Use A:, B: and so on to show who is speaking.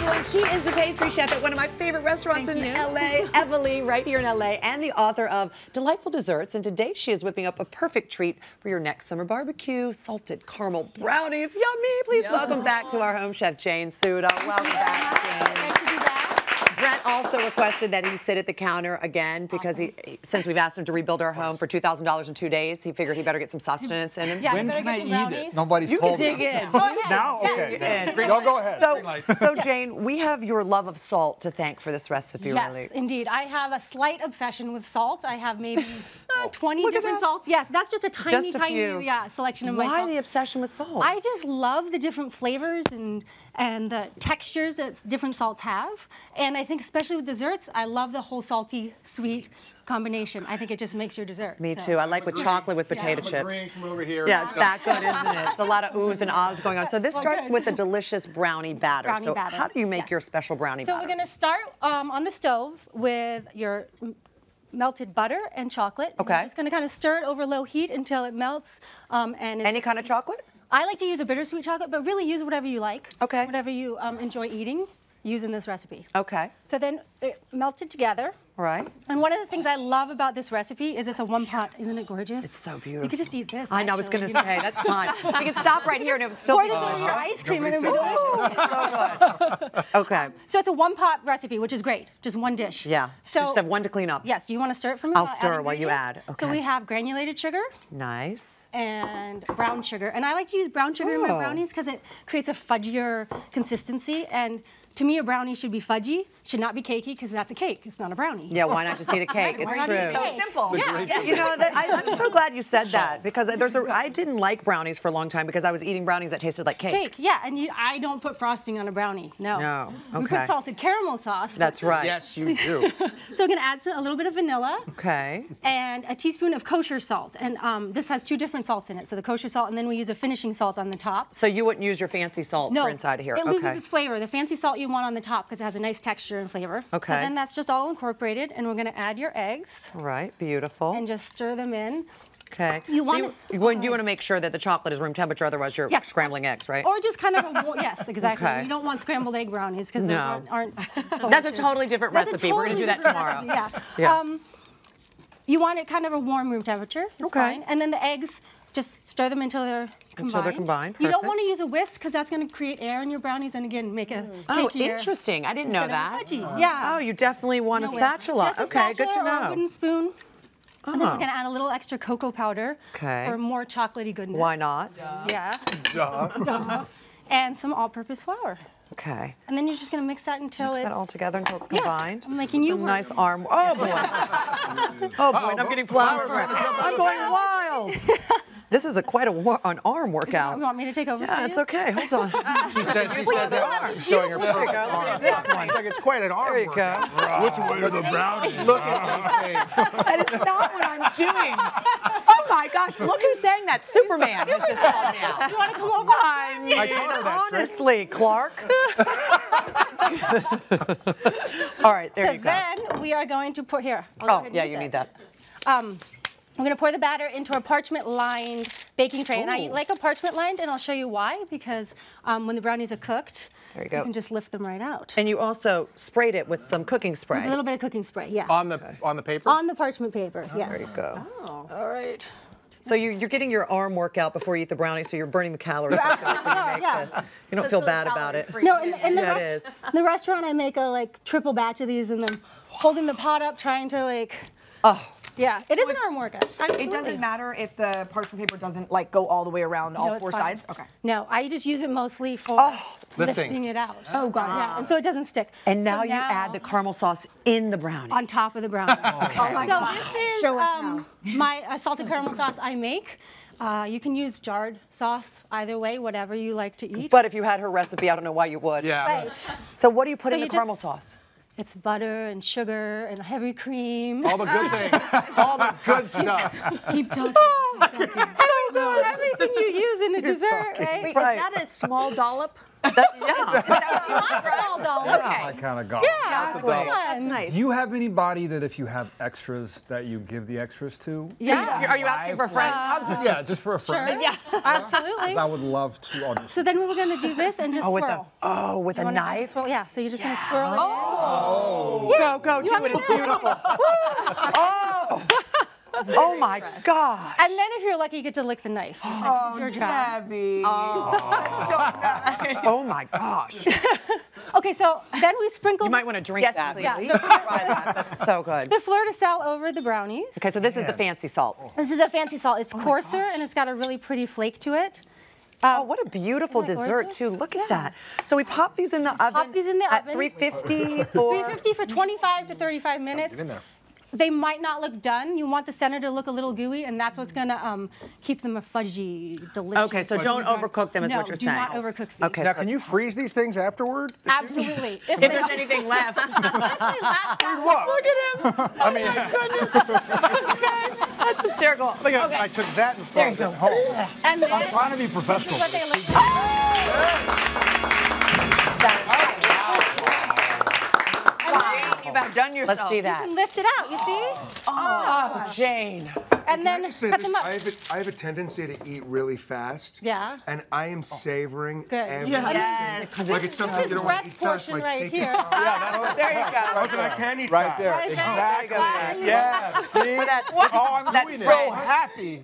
A: everyone. She is the pastry chef at one of my favorite restaurants in LA, Evalie, right here in LA, and the author of Delightful Desserts. And today she is whipping up a perfect treat for your next summer barbecue, salted caramel brownies. Yummy! Please welcome back to our home chef, Jane Soudah. Welcome back, Jane.
B: Nice to be back.
A: Brent also requested that he sit at the counter again because since we've asked him to rebuild our home for $2,000 in 2 days, he figured he better get some sustenance in him.
B: Yeah,
C: When can I eat it? Nobody's
A: You can
C: told me.
A: dig in.
B: Go ahead.
C: Now?
B: Yeah.
C: Okay. Y'all go ahead.
A: So Jane, we have your love of salt to thank for this recipe,
B: Yes,
A: really.
B: indeed. I have a slight obsession with salt. I have maybe 20 different salts. Yes, that's just a tiny,
A: few.
B: selection of my
A: Why
B: salt.
A: the obsession with salt?
B: I just love the different flavors and the textures that different salts have. And I think especially with desserts, I love the whole salty, sweet combination. I think it just makes your dessert.
A: Me too. I like with chocolate with potato chips.
C: Drink from over here.
A: Yeah, it's that good, isn't it? It's a lot of oohs and ahs going on. So this starts with the delicious brownie batter.
B: Brownie batter.
A: How do you make your special brownie batter?
B: So we're going to start on the stove with your melted butter and chocolate.
A: Okay.
B: We're just going to kind of stir it over low heat until it melts.
A: Any kind of chocolate?
B: I like to use a bittersweet chocolate, but really use whatever you like.
A: Okay.
B: Whatever you enjoy eating, use in this recipe.
A: Okay.
B: So then it melted together.
A: Right.
B: And one of the things I love about this recipe is it's a one pot. Isn't it gorgeous?
A: It's so beautiful.
B: You could just eat this.
A: I know, I was going to
B: actually,
A: say, that's fine. We can stop right here and it would still
B: pour
A: be
B: this over
A: delicious.
B: your ice cream and it would be
A: Ooh,
B: delicious.
A: so good. Okay.
B: So it's a one pot recipe, which is great. Just one dish.
A: Yeah. So just have one to clean up.
B: Yes. Do you want to stir it from?
A: I'll stir while you add. Okay.
B: So we have granulated sugar.
A: Nice.
B: And brown sugar. And I like to use brown sugar in my brownies because it creates a fudgier consistency. And to me, a brownie should be fudgy, should not be cakey because that's a cake. It's not a brownie.
A: Yeah, why not just eat a cake? It's true.
D: So simple.
B: Yeah.
A: You know, I'm so glad you said that because I didn't like brownies for a long time because I was eating brownies that tasted like cake.
B: Cake, yeah, and I don't put frosting on a brownie, no.
A: No,
B: We
A: okay.
B: put salted caramel sauce.
A: That's right.
C: Yes, you do.
B: So we're gonna add a little bit of vanilla.
A: Okay.
B: And a teaspoon of kosher salt. And this has 2 different salts in it. So the kosher salt, and then we use a finishing salt on the top.
A: So you wouldn't use your fancy salt for inside of here?
B: It loses
A: Okay.
B: its flavor. The fancy salt you want on the top because it has a nice texture and flavor.
A: Okay.
B: So then that's just all incorporated, and we're gonna add your eggs.
A: All right, beautiful.
B: And just stir them in.
A: Okay.
B: You
A: so
B: want
A: you want to make sure that the chocolate is room temperature, otherwise you're scrambling eggs, right?
B: Or just kind of yes, exactly.
A: Okay.
B: You don't want scrambled egg brownies because those aren't
A: That's a
B: delicious.
A: totally different
B: That's a
A: recipe. We're going to do that
B: totally
A: tomorrow.
B: different recipe, yeah. You want it kind of a warm room temperature. It's fine. And then the eggs, just stir them until they're combined.
A: Until they're combined.
B: You don't
A: Perfect.
B: want to use a whisk because that's going to create air in your brownies and again make a
A: Oh,
B: cakier
A: interesting. I didn't know
B: instead of
A: that.
B: fudgy. Yeah.
A: Oh, you definitely want
B: No
A: a
B: whisk.
A: spatula.
B: Just a
A: Okay, good to
B: spatula or
A: know.
B: a wooden spoon. And then we're going to add a little extra cocoa powder for more chocolatey goodness.
A: Why not?
B: Yeah.
C: Duh.
B: And some all-purpose flour.
A: Okay.
B: And then you're just going to mix that until
A: Mix
B: it's...
A: that all together until it's combined.
B: I'm making
A: It's
B: you
A: a
B: work.
A: nice arm. Oh boy. Oh boy, and I'm getting flour. I'm going wild. This is quite an arm workout.
B: You want me to take over?
A: Yeah,
B: for
A: it's
B: you?
A: okay. Hold on.
C: She said that. She's showing her perfect arm.
A: This one.
C: It's like it's quite an arm.
A: There you go.
C: Which way are the brownies?
A: Look at this. That is not what I'm doing. Oh my gosh, look who's saying that. Superman. Has just called me out.
B: You want to come over?
A: I mean,
C: I told her that,
A: honestly, Clark. All right, there
B: So
A: you go.
B: then we are going to pour here. I'll go
A: Oh,
B: ahead and
A: yeah,
B: use
A: you
B: it.
A: need that.
B: We're going to pour the batter into a parchment-lined baking tray. And I like a parchment-lined, and I'll show you why. Because when the brownies are cooked,
A: There you go.
B: you can just lift them right out.
A: And you also sprayed it with some cooking spray.
B: A little bit of cooking spray, yeah.
C: On the paper?
B: On the parchment paper, yes.
A: There you go.
B: All right.
A: So you're getting your arm workout before you eat the brownie, so you're burning the calories.
B: You're absolutely right, yeah.
A: This. You don't feel bad about it.
B: No, in
A: Yeah, it is.
B: the restaurant, I make a triple batch of these, and then holding the pot up, trying to yeah, it is an arm workout.
D: It
B: Absolutely.
D: doesn't matter if the parchment paper doesn't go all the way around all
B: it's
D: 4
B: fine.
D: sides? Okay.
B: No, I just use it mostly for lifting it out.
D: Oh, got it.
B: Yeah, and so it doesn't stick.
A: And
B: So
A: now you add the caramel sauce in the brownie.
B: on top of the brownie.
D: Oh my
B: So
D: gosh.
B: this is
D: Show us how.
B: my salted caramel sauce I make. You can use jarred sauce either way, whatever you like to eat.
A: But if you had her recipe, I don't know why you would.
C: Yeah.
B: Right.
A: So what do you put
B: So
A: in the
B: you
A: caramel
B: just-
A: sauce?
B: It's butter and sugar and heavy cream.
C: All the good things. All the good stuff.
B: Keep talking. Everything you use in a dessert,
A: talking.
B: right?
D: Wait,
A: Right.
D: is that a small dollop?
E: My kind of golf.
A: That's nice.
E: Do you have anybody that if you have extras that you give the extras to?
B: Yeah.
A: Are you asking for friends?
E: Yeah, just for a friend.
B: Sure. Yeah. Absolutely.
E: I would love to audition.
B: So then we're going to do this and just swirl.
A: With a knife?
B: Swirl, yeah, so you're just going to swirl it.
A: Go, do it. It's beautiful. Oh my God.
B: And then if you're lucky, you get to lick the knife. Which is your job.
D: Debbie.
A: Oh my gosh.
B: Okay, so then we sprinkle.
A: You might want to drink that.
B: please. Yeah,
A: Try that. That's so good.
B: the fleur de sel over the brownies.
A: Okay, so this is the fancy salt.
B: This is a fancy salt. It's coarser and it's got a really pretty flake to it.
A: Oh, what a beautiful
B: Isn't that
A: dessert,
B: gorgeous?
A: too. Look at
B: Yeah.
A: that. So we pop these in the oven.
B: Pop these in the
A: at
B: oven.
A: 350 for...
B: 350 for 25 to 35 minutes.
C: Get in there.
B: They might not look done. You want the center to look a little gooey, and that's what's gonna keep them a fudgy, delicious.
A: Okay, so don't overcook them is what you're saying.
B: No, do not overcook these.
A: Okay.
C: Now, can you freeze these things afterward?
B: Absolutely.
A: If there's anything left.
C: Look
A: at him.
C: I mean,
A: That's hysterical.
C: look at I took that and thrown it home.
B: And then,
E: I'm trying to be professional.
B: this is what they look like.
A: You've outdone yourself. Let's see
B: You
A: that.
B: can lift it out, you see?
A: Oh, Jane.
B: And then
F: Just say
B: cut
F: this,
B: them up.
F: I have a tendency to eat really fast.
B: Yeah.
F: And I am savoring
B: Good.
F: every
A: Yes.
F: single, like it's something you don't want to
B: Brett's
F: eat fast,
B: portion
F: like
B: right
F: taking
B: here.
F: some.
A: There you go.
F: Okay, I can eat
E: Right
F: fast.
E: there.
B: Okay.
E: Exactly.
A: There you go.
E: Yeah. See?
A: For that,
E: Oh, I'm
A: that
E: so
A: bread.
E: happy.